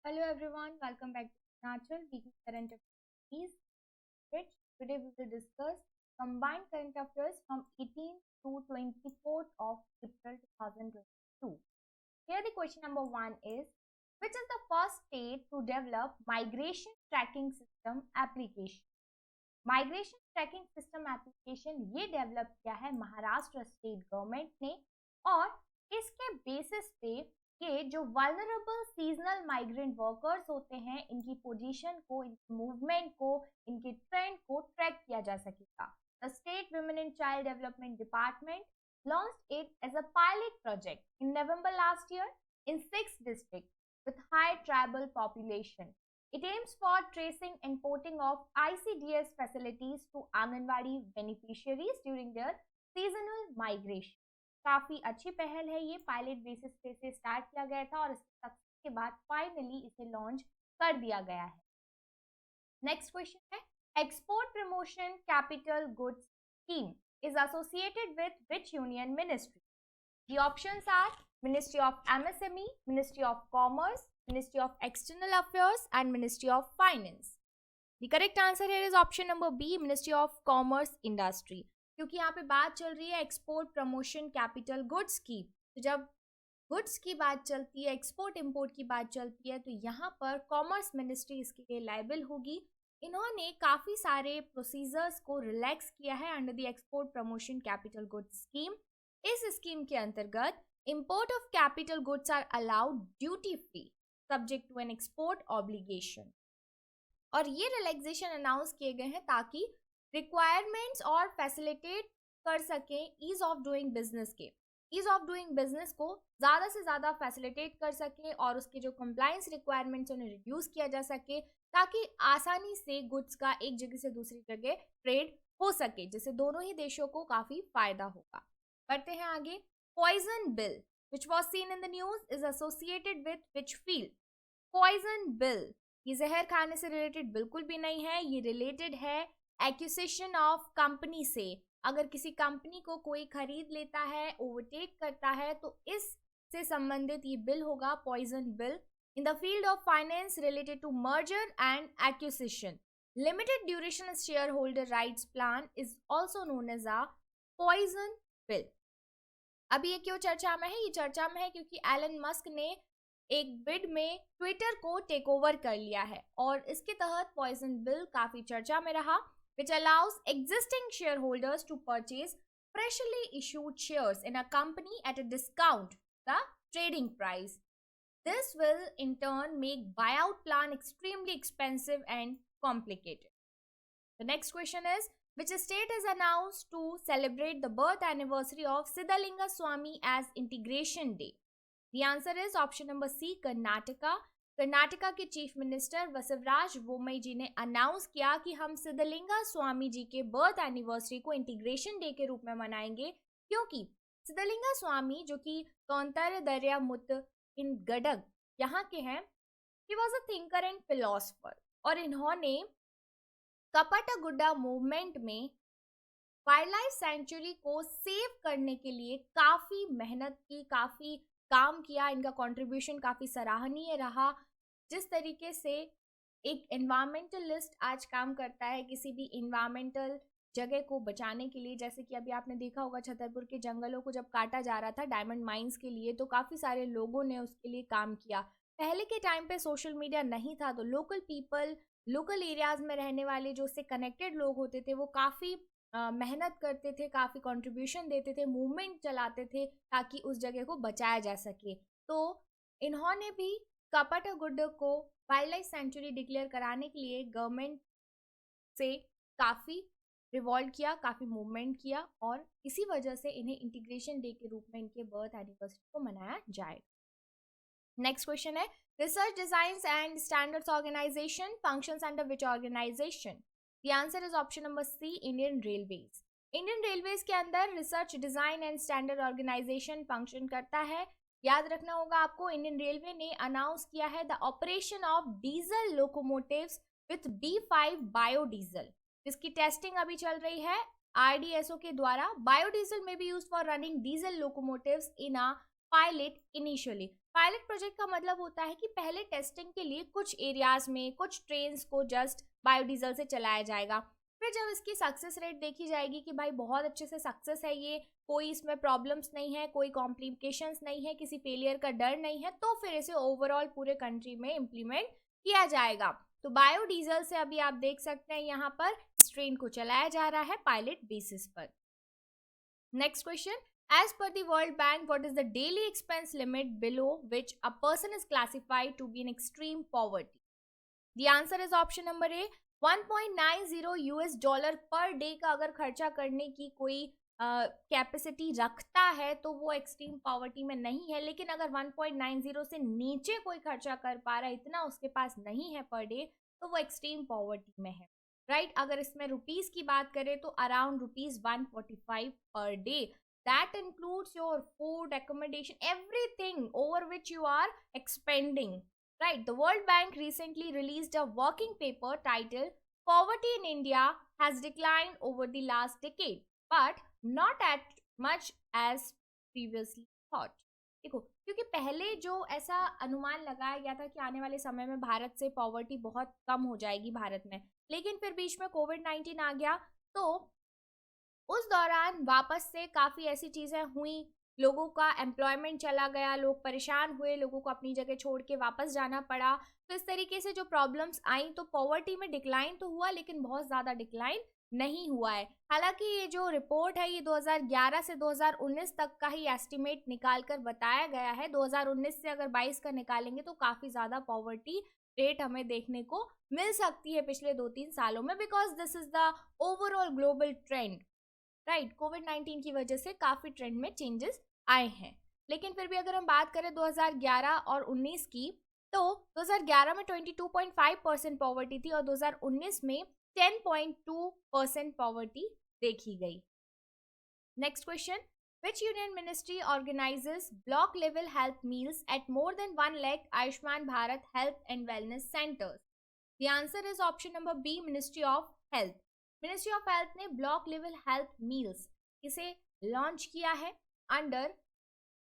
Hello everyone, welcome back to Natural Weekly Current Affairs, which today we will discuss combined current affairs from 18th to 24th of April 2022. Here the question number 1 is, which is the first state to develop migration tracking system application? Migration tracking system application ये develop किया है Maharashtra state government ने, और इसके basis पे ये जो vulnerable seasonal migrant workers होते हैं, इनकी पोजीशन को, इनकी मूवमेंट को, इनके ट्रेंड को ट्रैक किया जा सकेगा. The state women and child development department launched it as a pilot project in November last year in 6 districts with high tribal population. It aims for tracing and porting of ICDS facilities to Anganwadi beneficiaries during their seasonal migration. काफी अच्छी पहल है ये. Pilot basis पे से start किया गया था और सक्सेस के बाद फाइनली इसे लॉन्च कर दिया गया है. नेक्स्ट क्वेश्चन है, export promotion capital goods scheme is associated with which union ministry? The options are Ministry of MSME, Ministry of Commerce, Ministry of External Affairs and Ministry of Finance. The correct answer here is option number B, Ministry of Commerce Industry. क्योंकि यहाँ पे बात चल रही है export promotion capital goods की, तो जब गुड्स की बात चलती है, एक्सपोर्ट इंपोर्ट की बात चलती है, तो यहाँ पर कॉमर्स मिनिस्ट्री इसके लिए लायबल होगी. इन्होंने काफ़ी सारे प्रोसीजर्स को रिलैक्स किया है under the export promotion capital goods scheme. इस स्कीम के अंतर्गत import of capital goods are allowed duty free subject to an export obligation. और ये रिलैक्सेशन अनाउंस किए गए हैं ताकि रिक्वायरमेंट्स और फैसिलिटेट कर सकें ईज ऑफ डूइंग बिजनेस के. ईज ऑफ डूइंग बिजनेस को ज़्यादा से ज़्यादा फैसिलिटेट कर सके और उसके जो कंप्लायंस रिक्वायरमेंट्स उन्हें रिड्यूस किया जा सके, ताकि आसानी से गुड्स का एक जगह से दूसरी जगह ट्रेड हो सके, जिससे दोनों ही देशों को काफ़ी फायदा होगा. बढ़ते हैं आगे. Poison bill which was seen in the news is associated with which field? Poison bill ये जहर खाने से रिलेटेड बिल्कुल भी नहीं है. ये रिलेटेड है एक्यूसेशन ऑफ कंपनी से. अगर किसी कंपनी को कोई खरीद लेता है, ओवरटेक करता है, तो इससे संबंधित ये बिल होगा, poison bill. In the field of finance related to merger and acquisition, limited duration shareholder rights plan is also known as a poison bill. अभी ये क्यों चर्चा में है? ये चर्चा में है क्योंकि एलन मस्क ने एक बिड में ट्विटर को टेक ओवर कर लिया है और इसके तहत पॉइजन बिल काफी चर्चा में रहा, which allows existing shareholders to purchase freshly issued shares in a company at a discount the trading price. This will in turn make buyout plan extremely expensive and complicated. The next question is, which state has announced to celebrate the birth anniversary of Siddhalinga Swami as Integration Day? The answer is option number C, Karnataka. Karnataka के chief minister वसवराज Bommai जी ने announce किया कि हम सिद्धलिंगा स्वामी जी के birth anniversary को integration day के रूप में मनाएंगे, क्योंकि सिद्धलिंगा स्वामी जो कि कौंतर दरिया मुत इन गडग यहाँ के हैं, he was a thinker and philosopher, और इन्होंने कपटगुड्डा मूवमेंट में वाइल्ड लाइफ सेंचुरी को सेव करने के लिए काफ़ी मेहनत की, काफ़ी काम किया. इनका कंट्रीब्यूशन काफ़ी सराहनीय रहा. जिस तरीके से एक एनवायरमेंटलिस्ट आज काम करता है किसी भी इन्वायरमेंटल जगह को बचाने के लिए, जैसे कि अभी आपने देखा होगा छतरपुर के जंगलों को जब काटा जा रहा था डायमंड माइंस के लिए, तो काफ़ी सारे लोगों ने उसके लिए काम किया. पहले के टाइम पे सोशल मीडिया नहीं था, तो लोकल पीपल, लोकल एरियाज़ में रहने वाले जो उससे कनेक्टेड लोग होते थे, वो काफ़ी मेहनत करते थे, काफ़ी कंट्रीब्यूशन देते थे, मूवमेंट चलाते थे ताकि उस जगह को बचाया जा सके. तो इन्होंने भी कपटगुड्डा को वाइल्ड लाइफ सेंचुरी डिक्लेयर कराने के लिए गवर्नमेंट से काफ़ी रिवॉल्व किया, काफ़ी मूवमेंट किया, और इसी वजह से इन्हें इंटीग्रेशन डे के रूप में इनके बर्थ एनिवर्सरी को मनाया जाएगा. नेक्स्ट क्वेश्चन है, research designs and standards organisation functions under which organisation? The answer is option number C, Indian Railways. Indian Railways के अंदर research design and standard organisation function करता है. याद रखना होगा आपको, इंडियन रेलवे ने अनाउंस किया है the operation of diesel locomotives with B5 biodiesel, जिसकी टेस्टिंग अभी चल रही है RDSO के द्वारा. बायोडीजल में B use for running diesel locomotives in a pilot initially. Pilot project का मतलब होता है कि पहले टेस्टिंग के लिए कुछ एरियाज में कुछ ट्रेन्स को जस्ट बायोडीजल से चलाया जाएगा, फिर जब इसकी सक्सेस रेट देखी जाएगी कि भाई बहुत अच्छे से सक्सेस है, ये कोई इसमें प्रॉब्लम्स नहीं है, कोई कॉम्प्लिकेशंस नहीं है, किसी फेलियर का डर नहीं है, तो फिर इसे ओवरऑल पूरे कंट्री में इम्प्लीमेंट किया जाएगा। तो बायोडीजल से अभी आप देख सकते हैं यहाँ पर इस ट्रेन को चलाया जा रहा है पायलट बेसिस पर। Next question, as per the World Bank, what is the daily expense limit below which a person is classified to be in extreme poverty? The answer is option number A, 1.90 US dollar per day का अगर खर्चा करने की कोई capacity रखता है तो वो एक्सट्रीम पॉवर्टी में नहीं है, लेकिन अगर 1.90 से नीचे कोई खर्चा कर पा रहा है, इतना उसके पास नहीं है पर डे, तो वो एक्सट्रीम पॉवर्टी में है, राइट। अगर इसमें रुपीस की बात करें तो around rupees 145 per day, that includes your food, accommodation, everything over which you are expending, right? The World Bank recently released a working paper titled Poverty in India has declined over the last decade, but not as much as previously thought. देखो, क्योंकि पहले जो ऐसा अनुमान लगाया गया था कि आने वाले समय में भारत से पॉवर्टी बहुत कम हो जाएगी भारत में, लेकिन फिर बीच में कोविड-19 आ गया, तो उस दौरान वापस से काफ़ी ऐसी चीज़ें हुई, लोगों का एम्प्लॉयमेंट चला गया, लोग परेशान हुए, लोगों को अपनी जगह छोड़ के वापस जाना पड़ा, तो इस तरीके से जो प्रॉब्लम्स आई तो पॉवर्टी में डिक्लाइन तो हुआ, लेकिन बहुत ज़्यादा डिक्लाइन नहीं हुआ है। हालांकि ये जो रिपोर्ट है ये 2011 से 2019 तक का ही एस्टिमेट निकाल कर बताया गया है। 2019 से अगर 22 का निकालेंगे तो काफ़ी ज़्यादा पॉवर्टी रेट हमें देखने को मिल सकती है पिछले 2-3 सालों में, because this is the overall global trend, right. कोविड-19 की वजह से काफ़ी ट्रेंड में चेंजेस आए हैं, लेकिन फिर भी अगर हम बात करें 2011 और 19 की, तो 2011 में 22.5% पॉवर्टी थी और 2019 में 10.2% पॉवर्टी देखी गई। Next question, which union ministry organizes block level health meals at more than 1 lakh Ayushman Bharat Health and Wellness Centers? The answer is option number B, Ministry of Health. Ministry of health ने block level health melas इसे launch किया है under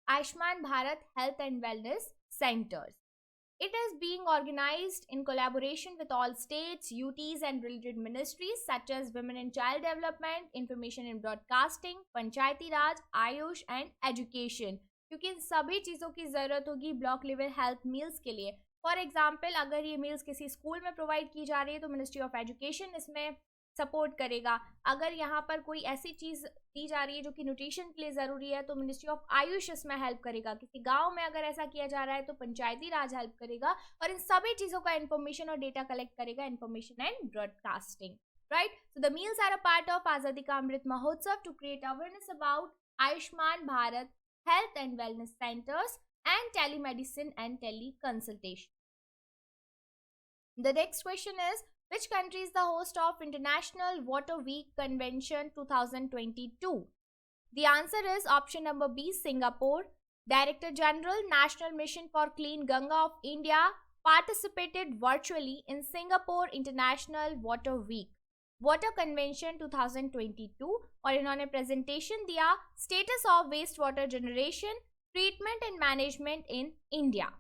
Ayushman Bharat health and wellness centres. It is being organised in collaboration with all states, UTs and related ministries such as women and child development, information and broadcasting, Panchayati Raj, AYUSH and education, क्योंकि इन सभी चीज़ों की ज़रूरत होगी ब्लॉक लेवल हेल्थ मील्स के लिए। For example, अगर ये मील्स किसी स्कूल में प्रोवाइड की जा रही है तो मिनिस्ट्री ऑफ एजुकेशन इसमें सपोर्ट करेगा। अगर यहाँ पर कोई ऐसी चीज़ दी जा रही है जो कि न्यूट्रिशन के लिए ज़रूरी है तो मिनिस्ट्री ऑफ आयुष इसमें हेल्प करेगा। किसी गांव में अगर ऐसा किया जा रहा है तो पंचायती राज हेल्प करेगा, और इन सभी चीज़ों का इन्फॉर्मेशन और डेटा कलेक्ट करेगा information and broadcasting, right. So the melas are a part of Azadi ka Amrit Mahotsav to create awareness about Ayushman Bharat health and wellness centres and telemedicine and tele consultation. The next question is, which country is the host of International Water Week Convention 2022? The answer is option number B, Singapore. Director General, National Mission for Clean Ganga of India participated virtually in Singapore International Water Week Water Convention 2022 और इन्होंने presentation दिया status of waste water generation, treatment and management in India.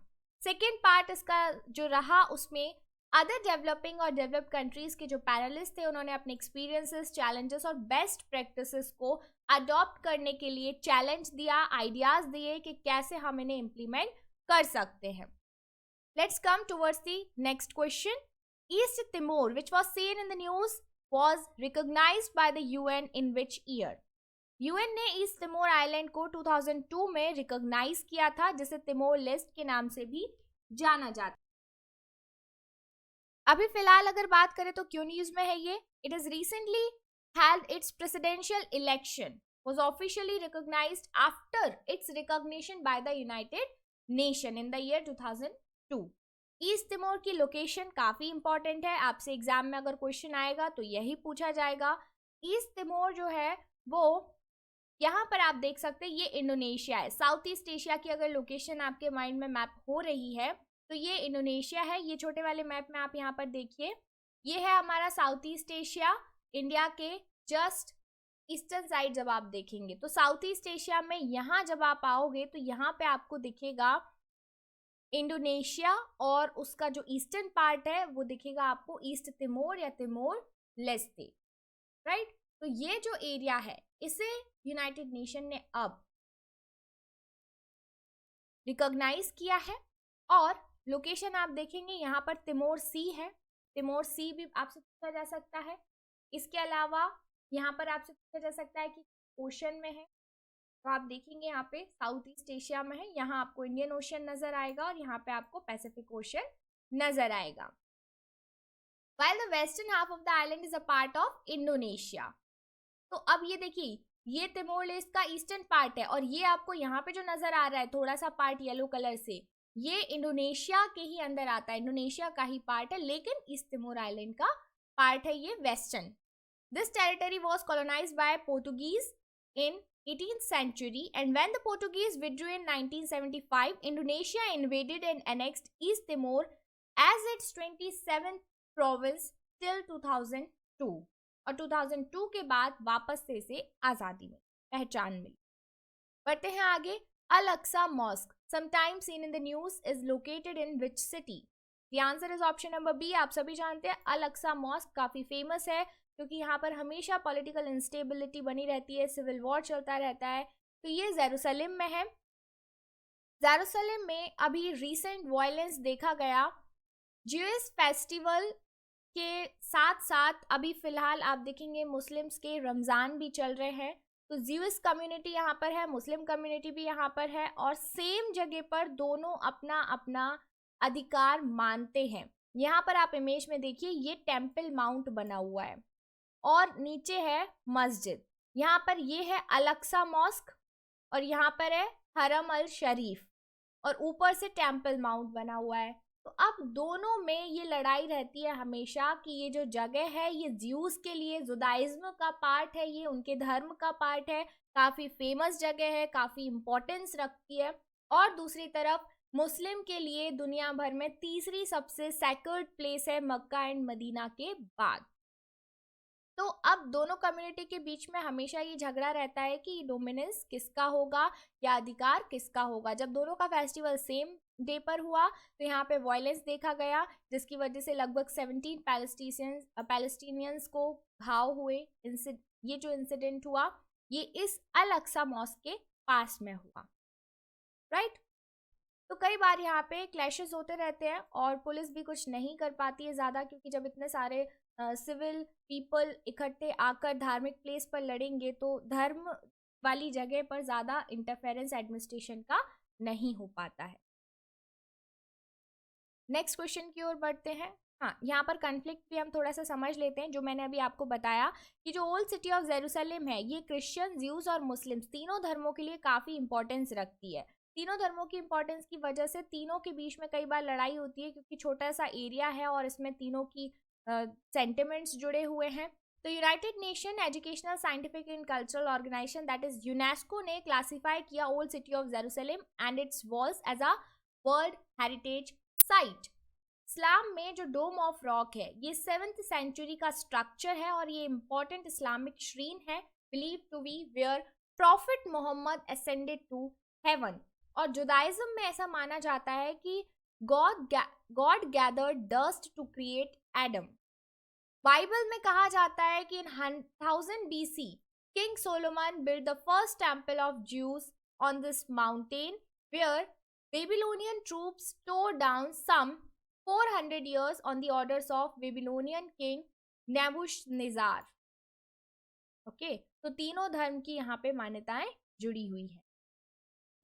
Second part इसका जो रहा उसमें other developing और developed countries के जो पैनलिस्ट थे उन्होंने अपने एक्सपीरियंसेस, चैलेंजेस और बेस्ट प्रैक्टिसेस को अडॉप्ट करने के लिए चैलेंज दिया, आइडियाज दिए कि कैसे हम इन्हें इम्प्लीमेंट कर सकते हैं। Let's come towards the next question. East Timor which was seen in the news was recognised by the UN in which year? UN ने ईस्ट तिमोर आइलैंड को 2002 में रिकॉग्नाइज किया था, जिसे तिमोर लेस्ट के नाम से भी जाना जाता है। अभी फिलहाल अगर बात करें तो क्यों न्यूज में है ये? It is recently held it's presidential election was officially recognized after its recognition by the United Nation in the year 2002. East Timor की लोकेशन काफ़ी इंपॉर्टेंट है, आपसे एग्जाम में अगर क्वेश्चन आएगा तो यही पूछा जाएगा। ईस्ट तिमोर जो है वो यहाँ पर आप देख सकते हैं ये इंडोनेशिया है। साउथ ईस्ट एशिया की अगर लोकेशन आपके माइंड में मैप हो रही है तो ये इंडोनेशिया है। ये छोटे वाले मैप में आप यहाँ पर देखिए, ये है हमारा साउथ ईस्ट एशिया, इंडिया के जस्ट ईस्टर्न साइड जब आप देखेंगे तो साउथ ईस्ट एशिया में यहाँ जब आप आओगे तो यहाँ पे आपको दिखेगा इंडोनेशिया, और उसका जो ईस्टर्न पार्ट है वो दिखेगा आपको ईस्ट तिमोर या तिमोर लेस्ते, राइट। तो ये जो एरिया है इसे यूनाइटेड नेशन ने अब रिकॉग्नाइज किया है, और लोकेशन आप देखेंगे यहाँ पर तिमोर सी है, तिमोर सी भी आपसे पूछा जा सकता है। इसके अलावा यहाँ पर आपसे पूछा जा सकता है कि ओशन में है, तो आप देखेंगे यहाँ पे साउथ ईस्ट एशिया में है, यहाँ आपको इंडियन ओशन नजर आएगा और यहाँ पे आपको पैसिफिक ओशन नजर आएगा। While the western half of the island is a part of Indonesia. तो अब ये देखिए, ये तिमोर लेस्ट का ईस्टर्न पार्ट है, और ये आपको यहाँ पे जो नजर आ रहा है थोड़ा सा पार्ट येलो कलर से, ये इंडोनेशिया के ही अंदर आता है, इंडोनेशिया का ही पार्ट है, लेकिन ईस्ट तिमोर आइलैंड का पार्ट है ये western. This territory was colonized by Portuguese in 18th century, and when the Portuguese withdrew in 1975, Indonesia invaded and annexed East Timor as its 27th province till 2002, और 2002 के बाद वापस से इसे आज़ादी में पहचान मिली। बढ़ते हैं आगे। Al-Aqsa mosque sometimes seen in the news is located in which city? The answer is option number B। आप सभी जानते हैं अल-अक्सा मॉस्क काफ़ी फेमस है क्योंकि यहाँ पर हमेशा पॉलिटिकल इंस्टेबिलिटी बनी रहती है, सिविल वॉर चलता रहता है। तो ये जेरूसलम में है। जेरूसलम में अभी रिसेंट वायलेंस देखा गया ज्यूइश फेस्टिवल के साथ साथ, अभी फिलहाल आप देखेंगे मुस्लिम्स के रमज़ान भी चल रहे हैं, तो ज्यूइश कम्युनिटी यहाँ पर है, मुस्लिम कम्युनिटी भी यहाँ पर है, और सेम जगह पर दोनों अपना अपना अधिकार मानते हैं। यहाँ पर आप इमेज में देखिए, ये टेम्पल माउंट बना हुआ है और नीचे है मस्जिद। यहाँ पर ये है अल-अक्सा मॉस्क और यहाँ पर है हरम अल शरीफ, और ऊपर से टेम्पल माउंट बना हुआ है। तो अब दोनों में ये लड़ाई रहती है हमेशा कि ये जो जगह है ये ज्यूस के लिए, जुदाइज्म का पार्ट है, ये उनके धर्म का पार्ट है, काफ़ी फेमस जगह है, काफ़ी इम्पोर्टेंस रखती है, और दूसरी तरफ मुस्लिम के लिए दुनिया भर में तीसरी सबसे सेक्रेड प्लेस है मक्का एंड मदीना के बाद। तो अब दोनों कम्युनिटी के बीच में हमेशा ये झगड़ा रहता है कि डोमिनेंस किसका होगा या अधिकार किसका होगा। जब दोनों का फेस्टिवल सेम डे पर हुआ तो यहाँ पे वायलेंस देखा गया, जिसकी वजह से लगभग 17 पैलेस्टीनियंस को घाव हुए। ये जो इंसिडेंट हुआ ये इस अल-अक्सा मॉस्क के पास में हुआ, राइट। तो कई बार यहाँ पे क्लैशेस होते रहते हैं और पुलिस भी कुछ नहीं कर पाती है ज़्यादा, क्योंकि जब इतने सारे सिविल पीपल इकट्ठे आकर धार्मिक प्लेस पर लड़ेंगे तो धर्म वाली जगह पर ज़्यादा इंटरफेरेंस एडमिनिस्ट्रेशन का नहीं हो पाता है। नेक्स्ट क्वेश्चन की ओर बढ़ते हैं। हाँ, यहाँ पर कन्फ्लिक्ट भी हम थोड़ा सा समझ लेते हैं। जो मैंने अभी आपको बताया कि जो ओल्ड सिटी ऑफ जेरूसलम है ये क्रिश्चियन, ज्यूज और मुस्लिम्स तीनों धर्मों के लिए काफ़ी इंपॉर्टेंस रखती है। तीनों धर्मों की इंपॉर्टेंस की वजह से तीनों के बीच में कई बार लड़ाई होती है, क्योंकि छोटा सा एरिया है और इसमें तीनों की सेंटिमेंट्स जुड़े हुए हैं। तो United Nation Educational, Scientific and Cultural Organization that is UNESCO ने क्लासीफाई किया old city of Jerusalem and its walls as a world heritage site. इस्लाम में जो डोम ऑफ रॉक है ये 7th सेंचुरी का स्ट्रक्चर है और ये इंपॉर्टेंट इस्लामिक श्रीन है, believe to be where prophet Mohammed ascended to heaven. और जुदाइज्म में ऐसा माना जाता है कि God gathered dust to create Adam. Bible में कहा जाता है कि in 1000 BC king Solomon build the first temple of Jews on this mountain where Babylonian troops tore down some 400 years on the orders of Babylonian king Nebuchadnezzar। Okay, तो तीनों धर्म की यहाँ पे मान्यताएं जुड़ी हुई है।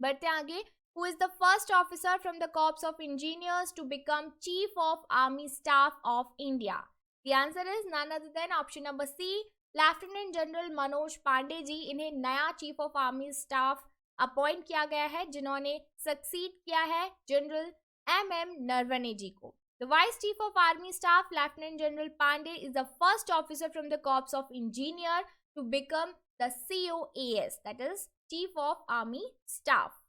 बढ़ते आगे। Who is the first officer from the Corps of Engineers to become Chief of Army Staff of India? The answer is none other than option number C, lieutenant general Manoj Pande ji. इन्हें नया chief of army staff appoint किया गया है, जिन्होंने succeed किया है general MM Naravane जी को। The Vice Chief of Army Staff, Lieutenant General Pandey, is the first officer from the Corps of Engineer to become the COAS, that is Chief of Army Staff.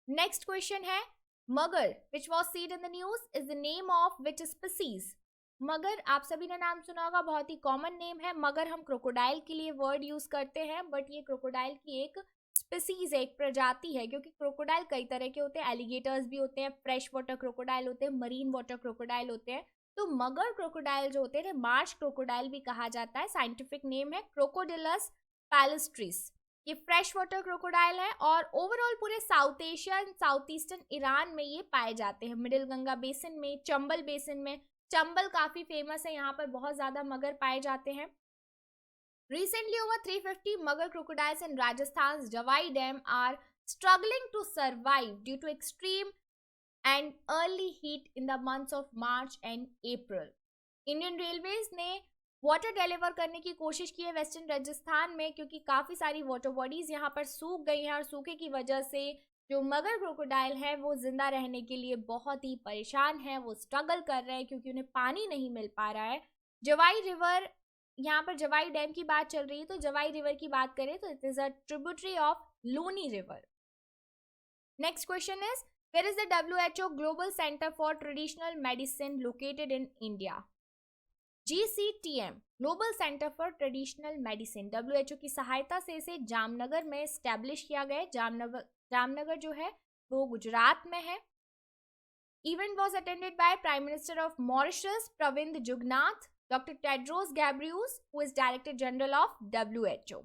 Next question है, Magar, which was seen in the news, is the name of which species? मगर आप सभी ने नाम सुना होगा, बहुत ही common name है। मगर हम क्रोकोडाइल के लिए वर्ड यूज करते हैं, बट ये क्रोकोडाइल की एक स्पीसीज है, एक प्रजाति है, क्योंकि क्रोकोडाइल कई तरह के होते हैं। एलिगेटर्स भी होते हैं, फ्रेश वाटर क्रोकोडाइल होते हैं, मरीन वाटर क्रोकोडाइल होते हैं। तो मगर क्रोकोडाइल जो होते हैं मार्श क्रोकोडाइल भी कहा जाता है। साइंटिफिक नेम है क्रोकोडिलस पैलेस्ट्रिस। ये फ्रेश वाटर क्रोकोडाइल है और ओवरऑल पूरे south Asia and south eastern Iran में ये पाए जाते हैं। मिडिल गंगा बेसिन में, चंबल बेसिन में, चंबल काफी फेमस है, यहाँ पर बहुत ज्यादा मगर पाए जाते हैं। Recently, over 350 mugger crocodiles in Rajasthan's Jawai Dam are struggling to survive due to extreme and early heat in the months of March and April. Indian Railways ने वाटर डिलीवर करने की कोशिश की है वेस्टर्न राजस्थान में, क्योंकि काफ़ी सारी वाटर बॉडीज़ यहाँ पर सूख गई हैं और सूखे की वजह से जो मगर क्रोकोडाइल है वो जिंदा रहने के लिए बहुत ही परेशान है, वो स्ट्रगल कर रहे हैं क्योंकि उन्हें पानी नहीं मिल पा रहा है। जवाई रिवर, यहाँ पर जवाई डैम की बात चल रही है, तो जवाई रिवर की बात करें तो it is a tributary of Luni river. Next question is, where is the WHO global centre for traditional medicine located in India? GCTM, global centre for traditional medicine, WHO की सहायता से इसे जामनगर में स्टैब्लिश किया गया है। जामनगर जो है वो गुजरात में है। Event was attended by prime minister of Mauritius Pravind Jugnauth, Dr. Tedros Ghebreyesus, who is Director General of WHO.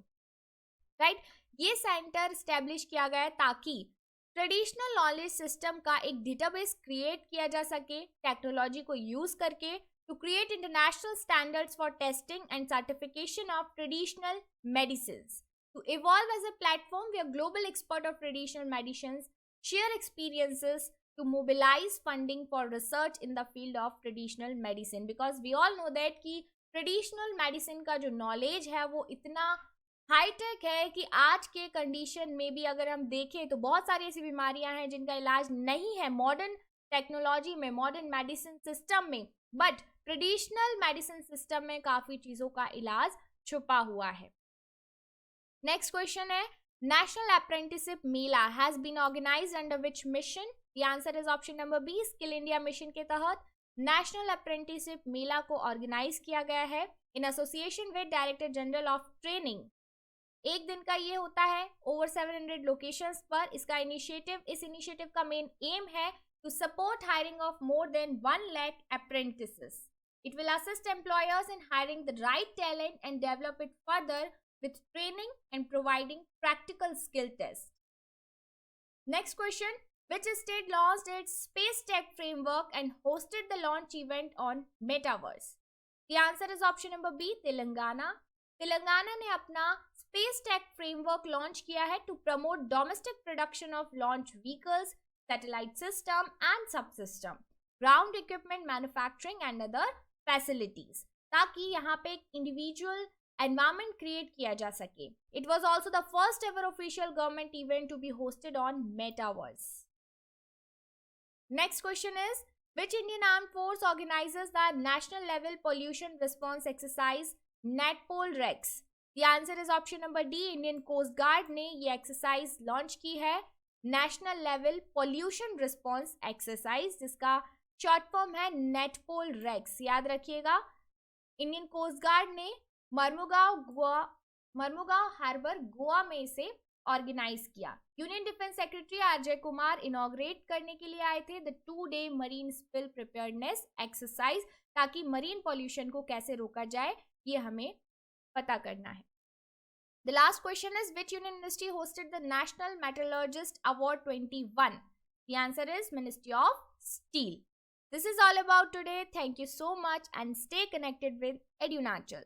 Right, ये सेंटर स्टैब्लिश किया गया है ताकि ट्रेडिशनल नॉलेज सिस्टम का एक डेटाबेस क्रिएट किया जा सके टेक्नोलॉजी को यूज करके, to create international standards for testing and certification of traditional medicines, to evolve as a platform where global expert of traditional medicines share experiences to mobilize funding for research in the field of traditional medicine, because we all know that कि traditional medicine का जो knowledge है वो इतना hi tech है कि आज के कंडीशन में भी अगर हम देखें तो बहुत सारी ऐसी बीमारियां हैं जिनका इलाज नहीं है मॉडर्न टेक्नोलॉजी में, मॉडर्न मेडिसिन सिस्टम में, बट ट्रेडिशनल मेडिसिन सिस्टम में काफी चीजों का इलाज छुपा हुआ है। नेक्स्ट क्वेश्चन है, National Apprenticeship Mela has been organized under which mission? The answer is option number B, Skill India Mission के तहत नेशनल अप्रेंटिसशिप मेला को ऑर्गेनाइज किया गया है in association with director general of training. एक दिन का ये होता है ओवर 700 लोकेशंस पर। इसका इस इनिशिएटिव का मेन एम है to support hiring of more than 1 lakh apprentices. It will assist employers in hiring the right talent and develop it further with training and providing practical skill tests. Next question, which state launched its Space Tech Framework and hosted the launch event on Metaverse? The answer is option number B, Telangana. Telangana ने अपना space tech framework launch किया है to promote domestic production of launch vehicles, satellite system and subsystem, ground equipment manufacturing and other facilities, ताकि यहाँ पे एक individual environment create किया जा सके। It was also the first ever official government event to be hosted on metaverse. Next question is, which Indian Armed Force organizes the National Level Pollution Response Exercise NATPOL REX? The answer is option number D, Indian Coast Guard ने ये exercise launch की है, national level pollution response exercise, जिसका short form है नेटपोल racks. याद रखिएगा, Indian coast guard ने Mormugao harbour Goa में इसे ऑर्गेनाइज किया। Union defence secretary Ajay Kumar inaugurate करने के लिए आए थे the 2-day marine spill preparedness exercise, ताकि मरीन पॉल्यूशन को कैसे रोका जाए ये हमें पता करना है। The last question is, which union ministry hosted the national metallurgist award 21? The answer is ministry of steel. This is all about today. Thank you so much and stay connected with EduNatural.